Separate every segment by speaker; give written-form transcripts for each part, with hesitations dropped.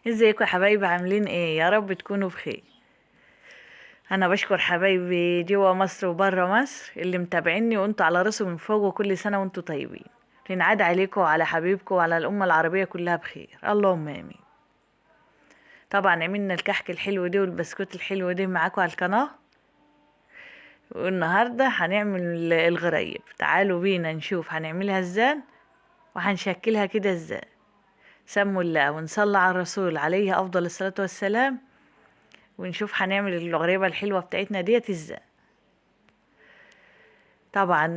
Speaker 1: ازيكم يا حبايبي؟ عاملين ايه؟ يا رب تكونوا بخير. انا بشكر حبايبي جوا مصر وبره مصر اللي متابعيني وانتوا على راسي من فوق، وكل سنه وانتوا طيبين. تنعاد عليكم وعلى حبيبكم وعلى الامه العربيه كلها بخير، اللهم امين. طبعا عملنا الكحك الحلو دي والبسكوت الحلو دي معاكم على القناه، والنهارده هنعمل الغريب. تعالوا بينا نشوف هنعملها ازاي وهنشكلها كده ازاي. سموا الله ونصلي على الرسول عليه افضل الصلاه والسلام، ونشوف هنعمل الغريبة الحلوة بتاعتنا ديت ازاي. طبعا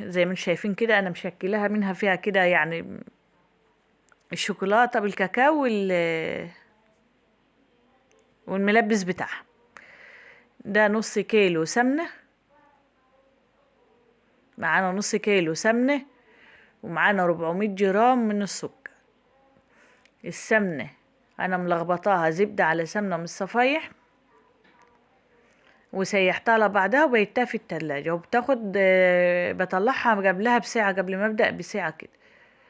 Speaker 1: زي ما انتم شايفين كده انا مشكلها منها فيها كده، يعني الشوكولاتة بالكاكاو والملبس بتاعها. ده نص كيلو سمنة، معانا نص كيلو سمنة، ومعانا 400 جرام من السكر. السمنة انا ملخبطاها زبدة على سمنة من الصفايح، وسيحتها على بعضها وبيتها في التلاجة، وبتاخد بطلعها قبلها بساعة، قبل ما ابدأ بساعة كده،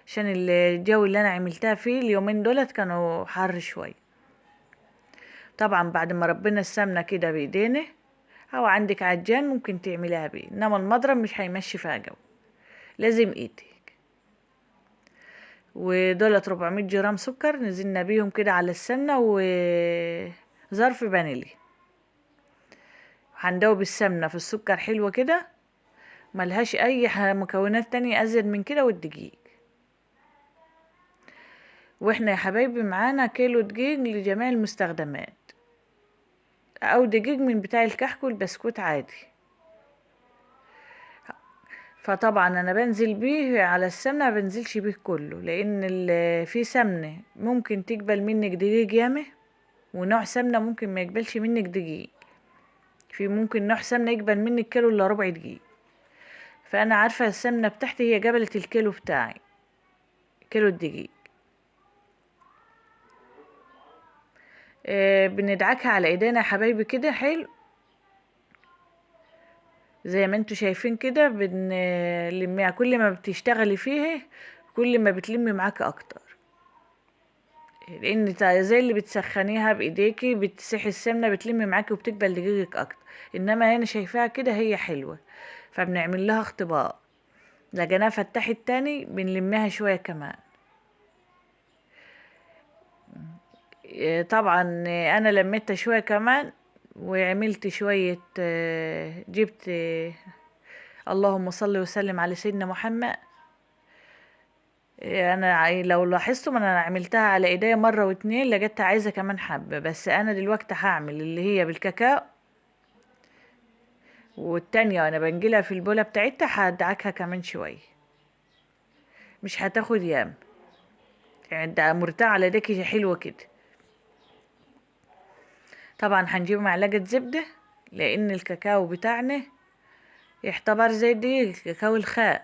Speaker 1: عشان الجو اللي انا عملتها فيه اليومين دولت كانوا حر شوية. طبعا بعد ما ربنا السمنة كده بايدينا، او عندك عجان ممكن تعمليها بيه، انما المضرب مش هيمشي فيها جو، لازم ايدك. ودولت 400 جرام سكر نزلنا بيهم كده على السمنة وظرف فانيلي. هندوب السمنة في السكر حلوة كده، ملهاش اي مكونات تانية ازيد من كده، والدقيق. واحنا يا حبايبي معانا كيلو دقيق لجميع المستخدمات، او دقيق من بتاع الكحك والبسكوت عادي. فطبعا انا بنزل بيه على السمنه، ما بنزلش بيه كله، لان في سمنه ممكن تقبل منك دقيق ياما، ونوع سمنه ممكن ما يقبلش منك دقيق. في ممكن نوع سمنه يقبل منك كيلو الا ربع دقيق. فانا عارفه السمنه بتاعتي هي قبلت الكيلو بتاعي، كيلو الدقيق. بندعكها على ايدينا يا حبايبي كده حلو، زي ما انتوا شايفين كده. بنلميها كل ما بتشتغلي فيه، كل ما بتلمي معاكي اكتر، لان زي اللي بتسخنيها بايديكي بتسيحي السمنه بتلمي معاكي وبتقبل دقيقك اكتر. انما هنا شايفاها كده هي حلوه، فبنعمل لها اختبار. لقيناها فتحت تاني بنلميها شويه كمان. طبعا انا لميتها شويه كمان، وعملت شويه جبت اللهم صل وسلم على سيدنا محمد. انا لو لاحظتوا ما انا عملتها على ايديا مره واتنين، لقيتها عايزه كمان حبه، بس انا دلوقتي هعمل اللي هي بالكاكاو، والتانية وانا بنجلها في البولة بتاعتها هدعكها كمان شوية، مش هتاخد يام، يعني ده مرتاح على ايديكي حلوة كده. طبعا هنجيب معلقة زبدة، لان الكاكاو بتاعنا يعتبر زي دي الكاكاو الخام،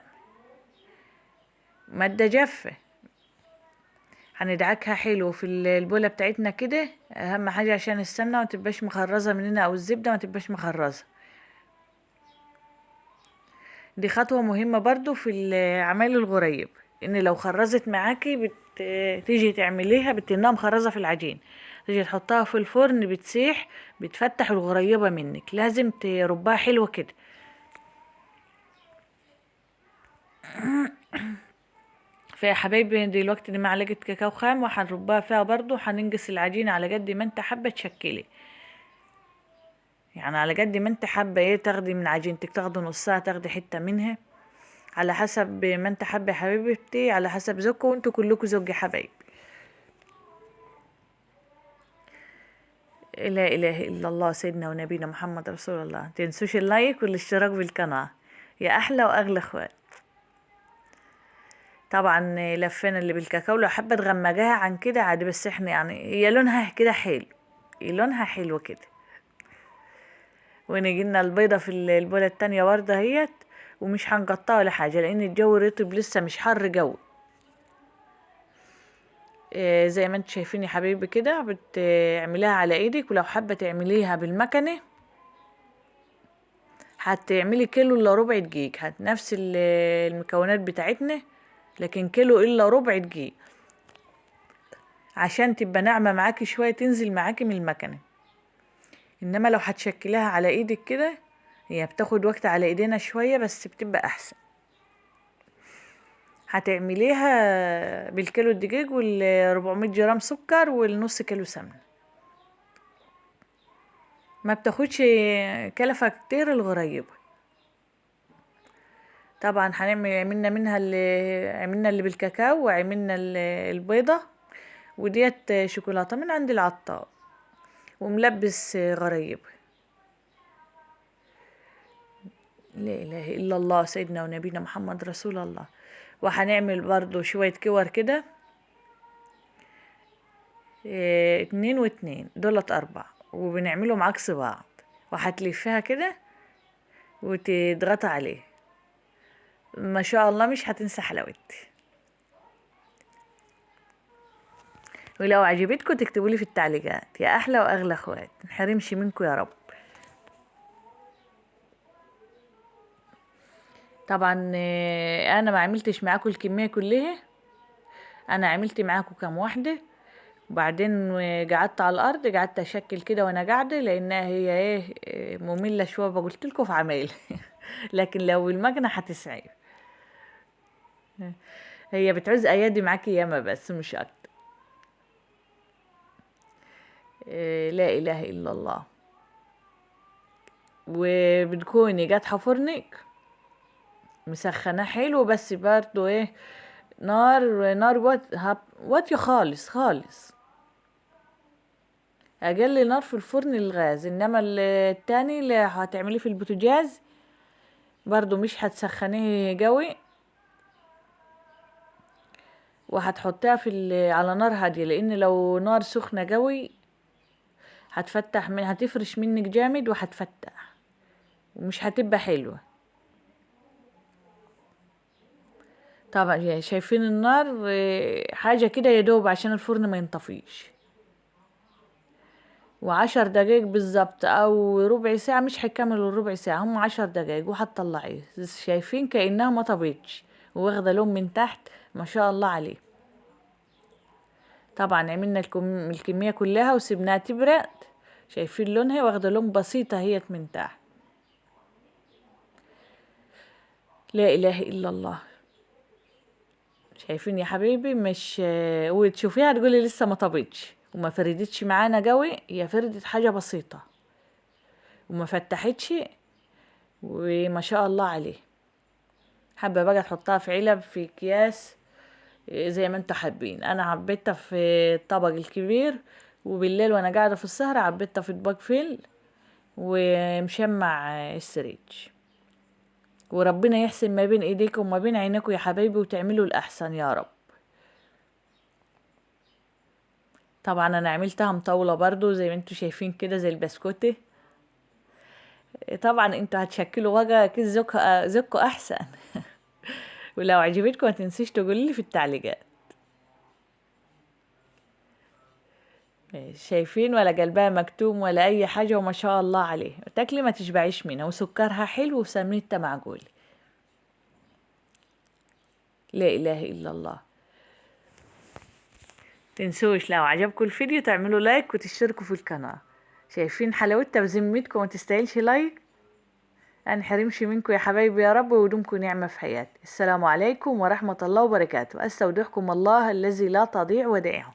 Speaker 1: مادة جافة. هندعكها حلو في البولة بتاعتنا كده، اهم حاجة عشان السمنة ما تبقاش مخرزة مننا، او الزبدة ما تبقاش مخرزة. دي خطوة مهمة برضو في عمل الغريب، ان لو خرزت معاكي تيجي تعمليها بتنها مخرزة في العجين، تيجي تحطها في الفرن بتسيح، بتفتح الغريبة منك. لازم تربها حلوة كده. فيا حبايبي دلوقتي دي معلقة كاكاو خام، وهنربها فيها برضو. هننقص العجينة على قد ما انت حابة تشكلي، يعني على قد ما انت حابة ايه تاخدي من عجينتك، تاخدي نصها تاخدي حتة منها، على حسب ما انت حابة يا حبيبتي، على حسب ذوقكم، وانتوا كلكم ذوق يا حبايبي. لا إله إلا الله سيدنا ونبينا محمد رسول الله. تنسوش اللايك والاشتراك بالقناة يا أحلى وأغلى اخوات. طبعا لفينا اللي بالكاكاو، لو حابة تغمجها عن كده عادي، بس احنا يعني هي لونها كده حلو، هي لونها حلو كده. ونجينا البيضة في البولة التانية برضه اهيت، ومش هنقطعها ولا حاجة لأن الجو رطب لسه، مش حر جو. زي ما انتوا شايفين يا حبيبي كده، بتعمليها على ايدك، ولو حابة تعمليها بالمكنة هتعملي كيلو الا ربع دقيق، نفس المكونات بتاعتنا، لكن كيلو الا ربع دقيق. عشان تبقى ناعمة معاكي شوية تنزل معاكي من المكنة. انما لو هتشكلها على ايدك كده هي بتاخد وقت على ايدينا شوية بس بتبقى احسن. هتعمليها بالكيلو الدقيق وال400 جرام سكر والنص كيلو سمنة. ما بتاخدش كلفة كتير الغريبة. طبعا عملنا اللي بالكاكاو، وعملنا البيضة، وديت شوكولاتة من عند العطار، وملبس غريب. لا اله الا الله سيدنا ونبينا محمد رسول الله. وهنعمل برضو شوية كور كده، 2 و2 دولت 4، وبنعملهم عكس بعض، وهتلفها كده وتضغط عليه. ما شاء الله مش هتنسى حلاوتي. ولو عجبتكم تكتبولي في التعليقات. يا احلى واغلى اخوات، نحرمش منكم يا رب. طبعا انا ما عملتش معاكم الكميه كلها، انا عملت معاكم كام واحده، وبعدين قعدت على الارض قعدت اشكل كده وانا قاعده، لانها هي ممله شويه قلت لكم في عمايل لكن لو المكنه هتسعي. هي بتعوز ايادي معاكي ياما بس مش اكتر. لا اله الا الله. وبتكوني جاتحه فرنك مسخناه حلو، بس برضو نار واطيه خالص خالص، اقل نار في الفرن الغاز. انما التاني اللي هتعمليه في البوتاجاز برضو مش هتسخنيه قوي، وهتحطيها على نار هاديه، لان لو نار سخنه قوي هتفرش منك جامد وهتفتح ومش هتبقى حلوه. طبعا شايفين النار حاجه كده يدوب عشان الفرن ما ينطفيش. و10 دقايق بالظبط او ربع ساعة، مش هيكملوا الربع ساعة، هم 10 دقايق وهتطلعيه. شايفين كأنها ما طبيتش واخدة لون من تحت، ما شاء الله عليه. طبعا عملنا الكمية كلها وسبناها تبرد. شايفين لونها واخدة لون بسيطة هي من تحت. لا اله الا الله. شايفين يا حبيبي؟ مش وتشوفيها تقولي لسه ما طبيتش وما فردتش معانا قوي، هي فردت حاجة بسيطة وما فتحتش، وما شاء الله عليه. حابة بقى تحطها في علب في اكياس زي ما انتوا حابين. انا عبيتها في الطبق الكبير، وبالليل وانا قاعدة في السهرة عبيتها في طبق فيل ومشمع السريج. وربنا يحسن ما بين ايديكم وما بين عينيكم يا حبايبي، وتعملوا الاحسن يا رب. طبعا انا عملتها مطولة برضو زي ما انتوا شايفين كده زي البسكوتة. طبعا انتوا هتشكلوا بقى كده زوجكوا احسن ولو عجبتكم ما تنسيش تقولي في التعليقات. شايفين؟ ولا قلبها مكتوم ولا اي حاجة، وما شاء الله عليه. تاكلي ما تشبعيش منها، وسكرها حلو وسمنتها معقول. لا اله الا الله. تنسوش لو عجبكم الفيديو تعملوا لايك وتشتركوا في القناة. شايفين حلاوتها بذمتكم ما تستاهلش لايك؟ أنا حرمش منكم يا حبايبي يا رب، ودومكم نعمة في حياتي. السلام عليكم ورحمة الله وبركاته. أستودعكم الله الذي لا تضيع ودائعه.